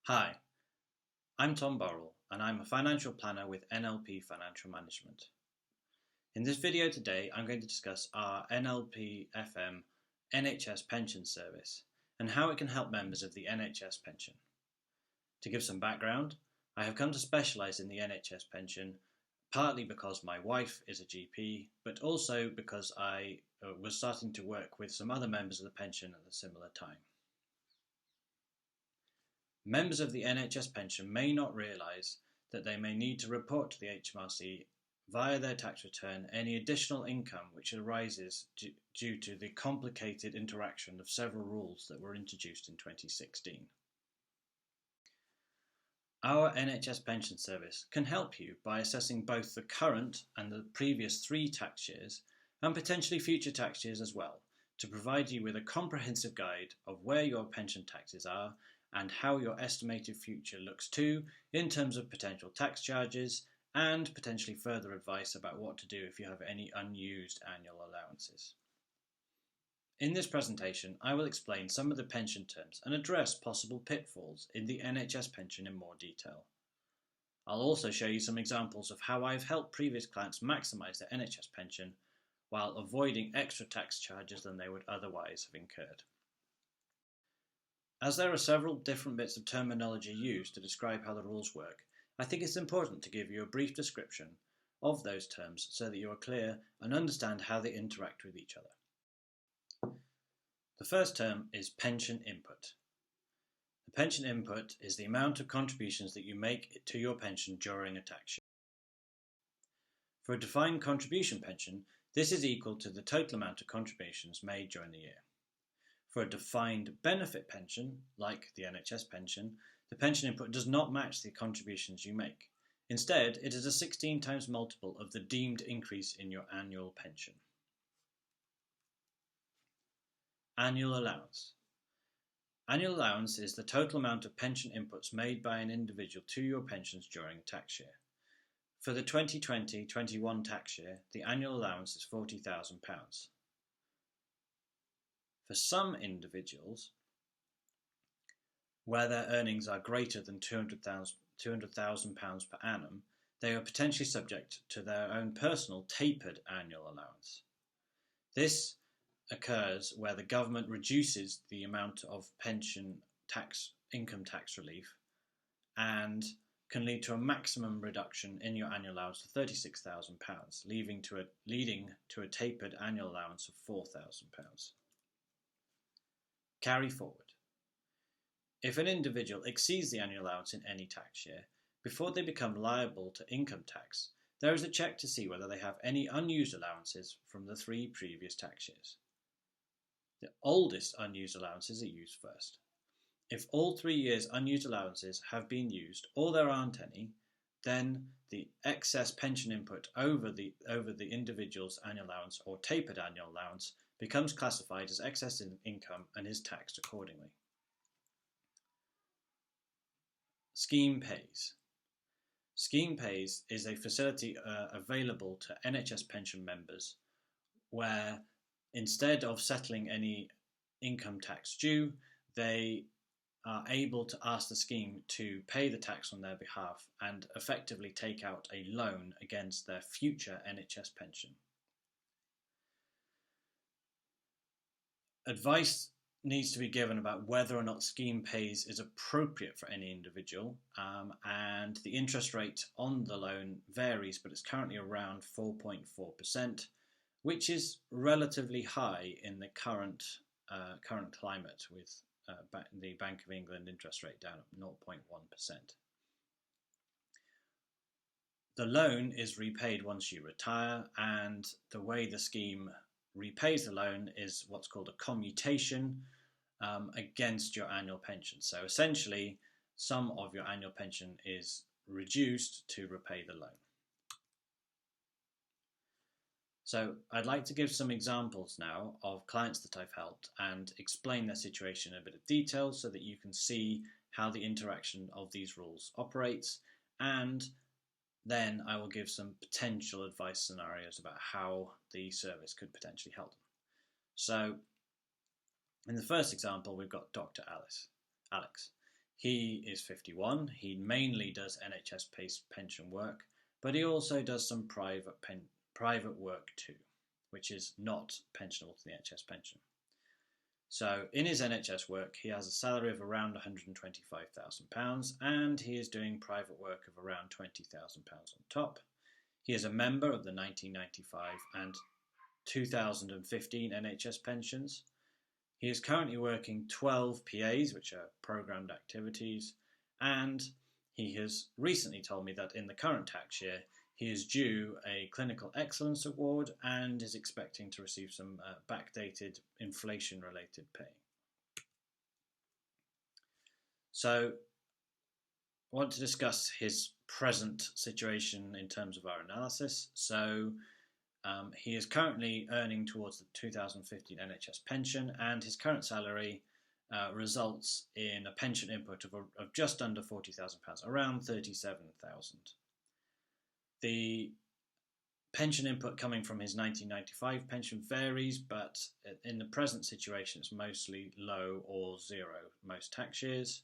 Hi, I'm Tom Burrill and I'm a financial planner with NLP Financial Management. In this video today, I'm going to discuss our NLPFM NHS Pension Service and how it can help members of the NHS pension. To give some background, I have come to specialise in the NHS pension partly because my wife is a GP, but also because I was starting to work with some other members of the pension at a similar time. Members of the NHS pension may not realise that they may need to report to the HMRC via their tax return any additional income which arises due to the complicated interaction of several rules that were introduced in 2016. Our NHS Pension Service can help you by assessing both the current and the previous 3 tax years and potentially future tax years as well, to provide you with a comprehensive guide of where your pension taxes are and how your estimated future looks too, in terms of potential tax charges and potentially further advice about what to do if you have any unused annual allowances. In this presentation, I will explain some of the pension terms and address possible pitfalls in the NHS pension in more detail. I'll also show you some examples of how I've helped previous clients maximise their NHS pension while avoiding extra tax charges than they would otherwise have incurred. As there are several different bits of terminology used to describe how the rules work, I think it's important to give you a brief description of those terms so that you are clear and understand how they interact with each other. The first term is pension input. The pension input is the amount of contributions that you make to your pension during a tax year. For a defined contribution pension, this is equal to the total amount of contributions made during the year. For a defined benefit pension, like the NHS pension, the pension input does not match the contributions you make. Instead, it is a 16 times multiple of the deemed increase in your annual pension. Annual allowance. Annual allowance is the total amount of pension inputs made by an individual to your pensions during a tax year. For the 2020-21 tax year, the annual allowance is £40,000. For some individuals, where their earnings are greater than £200,000 per annum, they are potentially subject to their own personal tapered annual allowance. This occurs where the government reduces the amount of pension income tax relief and can lead to a maximum reduction in your annual allowance to £36,000, leading to a tapered annual allowance of £4,000. Carry forward. If an individual exceeds the annual allowance in any tax year, before they become liable to income tax, there is a check to see whether they have any unused allowances from the 3 previous tax years. The oldest unused allowances are used first. If all 3 years' unused allowances have been used, or there aren't any, then the excess pension input over the individual's annual allowance or tapered annual allowance becomes classified as excess income and is taxed accordingly. Scheme Pays. Scheme Pays is a facility available to NHS pension members where instead of settling any income tax due, they are able to ask the scheme to pay the tax on their behalf and effectively take out a loan against their future NHS pension. Advice needs to be given about whether or not Scheme Pays is appropriate for any individual, and the interest rate on the loan varies, but it's currently around 4.4%, which is relatively high in the current climate, with the Bank of England interest rate down at 0.1%. The loan is repaid once you retire, and the way the scheme repays the loan is what's called a commutation against your annual pension. So essentially, some of your annual pension is reduced to repay the loan. So I'd like to give some examples now of clients that I've helped and explain their situation in a bit of detail so that you can see how the interaction of these rules operates, and then I will give some potential advice scenarios about how the service could potentially help them. So in the first example, we've got Dr. Alex. He is 51. He mainly does NHS pension work, but he also does some private work too, which is not pensionable to the NHS pension. So in his NHS work, he has a salary of around £125,000, and he is doing private work of around £20,000 on top. He is a member of the 1995 and 2015 NHS pensions. He is currently working 12 PAs, which are programmed activities, and he has recently told me that in the current tax year, he is due a Clinical Excellence Award and is expecting to receive some backdated inflation-related pay. So I want to discuss his present situation in terms of our analysis. So he is currently earning towards the 2015 NHS pension, and his current salary results in a pension input of just under £40,000, around £37,000. The pension input coming from his 1995 pension varies, but in the present situation it's mostly low or zero most tax years.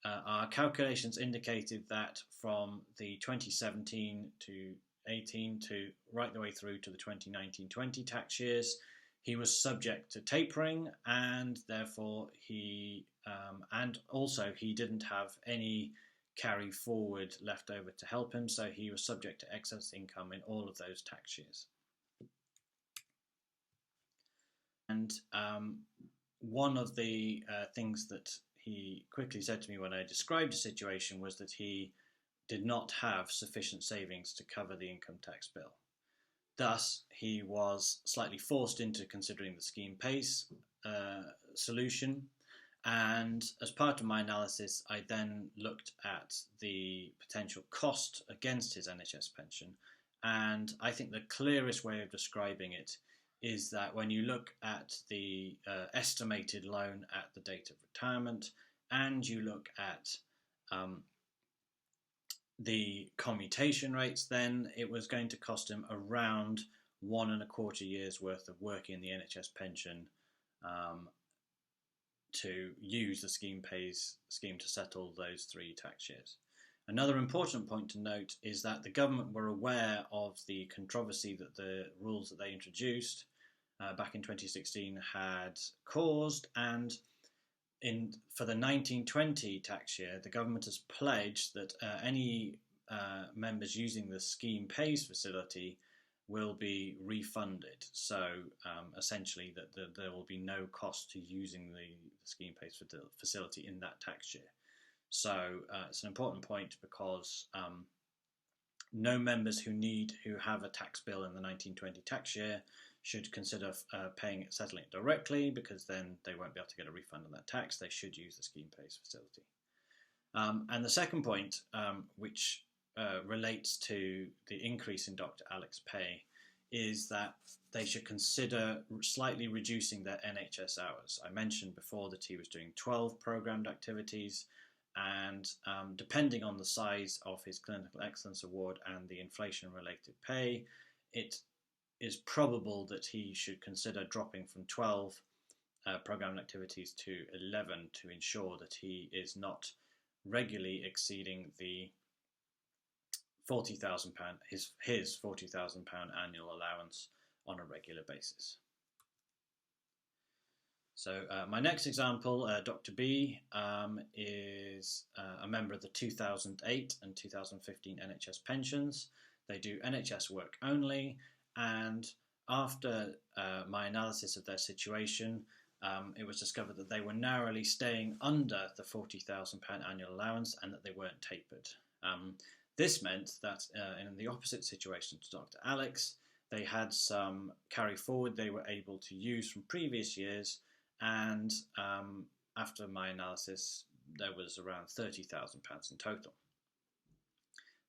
Our calculations indicated that from the 2017 to 18 to right the way through to the 2019-20 tax years, he was subject to tapering, and therefore he didn't have any carry forward left over to help him, so he was subject to excess income in all of those tax years. And one of the things that he quickly said to me when I described the situation was that he did not have sufficient savings to cover the income tax bill. Thus, he was slightly forced into considering the scheme pays solution. And as part of my analysis, I then looked at the potential cost against his NHS pension. And I think the clearest way of describing it is that when you look at the estimated loan at the date of retirement, and you look at the commutation rates, then it was going to cost him around 1.25 years worth of working in the NHS pension to use the scheme to settle those 3 tax years. Another important point to note is that the government were aware of the controversy that the rules that they introduced back in 2016 had caused, and for the 1920 tax year, the government has pledged that any members using the scheme pays facility will be refunded. So essentially that there will be no cost to using the scheme pays facility in that tax year. So it's an important point because no members who have a tax bill in the 1920 tax year should consider settling it directly, because then they won't be able to get a refund on that tax. They should use the scheme pays facility. And the second point, which relates to the increase in Dr. Alec's pay, is that they should consider slightly reducing their NHS hours. I mentioned before that he was doing 12 programmed activities, and depending on the size of his Clinical Excellence Award and the inflation-related pay, it is probable that he should consider dropping from 12 programmed activities to 11 to ensure that he is not regularly exceeding the £40,000, his £40,000 annual allowance on a regular basis. So my next example, Dr. B, is a member of the 2008 and 2015 NHS pensions. They do NHS work only, and after my analysis of their situation, it was discovered that they were narrowly staying under the £40,000 annual allowance and that they weren't tapered. This meant that in the opposite situation to Dr. Alec's, they had some carry forward they were able to use from previous years, and after my analysis, there was around £30,000 in total.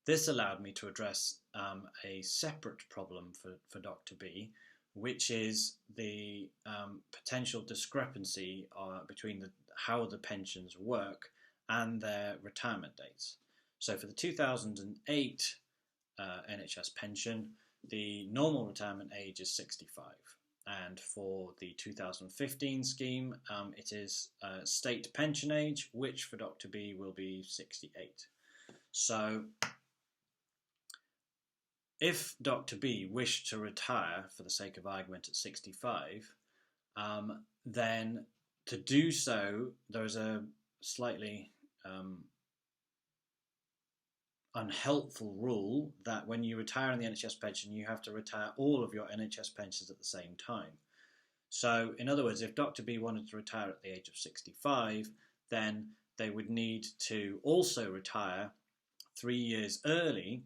This allowed me to address a separate problem for Dr. B, which is the potential discrepancy between how the pensions work and their retirement dates. So for the 2008 NHS pension, the normal retirement age is 65. and for the 2015 scheme, it is state pension age, which for Dr. B will be 68. So if Dr. B wished to retire, for the sake of argument, at 65, then to do so, there's a slightly unhelpful rule that when you retire in the NHS pension, you have to retire all of your NHS pensions at the same time. So, in other words, if Dr. B wanted to retire at the age of 65, then they would need to also retire 3 years early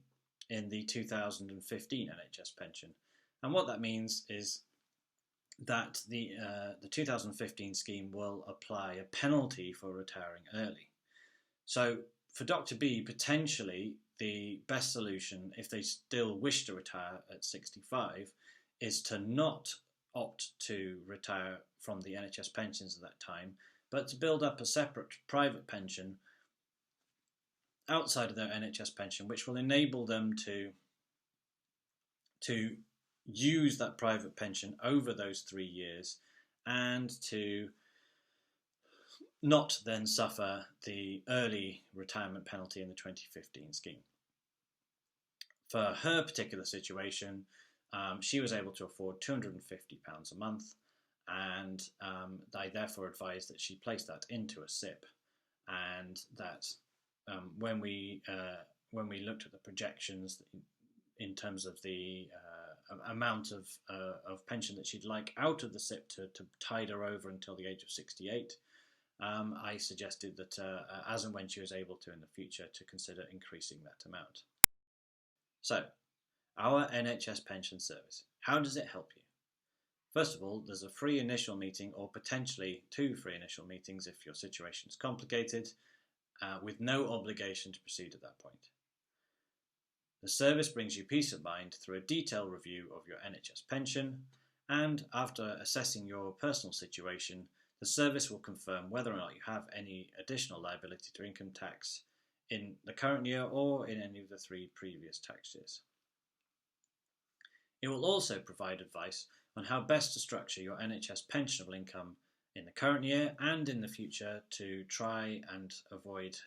in the 2015 NHS pension. And what that means is that the 2015 scheme will apply a penalty for retiring early. So for Dr. B, potentially the best solution, if they still wish to retire at 65, is to not opt to retire from the NHS pensions at that time, but to build up a separate private pension outside of their NHS pension, which will enable them to use that private pension over those 3 years and to not then suffer the early retirement penalty in the 2015 scheme. For her particular situation, she was able to afford £250 a month, and I therefore advised that she place that into a SIP, and that when we looked at the projections in terms of the amount of pension that she'd like out of the SIP to tide her over until the age of 68, I suggested that as and when she was able to in the future, to consider increasing that amount. So, our NHS Pension Service, how does it help you? First of all, there's a free initial meeting, or potentially 2 free initial meetings if your situation is complicated, with no obligation to proceed at that point. The service brings you peace of mind through a detailed review of your NHS pension, and after assessing your personal situation, the service will confirm whether or not you have any additional liability to income tax in the current year or in any of the 3 previous tax years. It will also provide advice on how best to structure your NHS pensionable income in the current year and in the future to try and avoid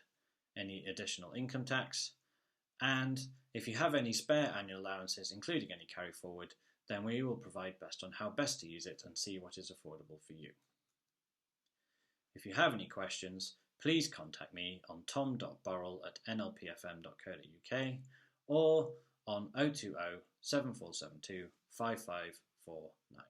any additional income tax. And if you have any spare annual allowances, including any carry forward, then we will provide best on how best to use it and see what is affordable for you. If you have any questions, please contact me on tom.burrill@nlpfm.co.uk or on 020 7472 5549.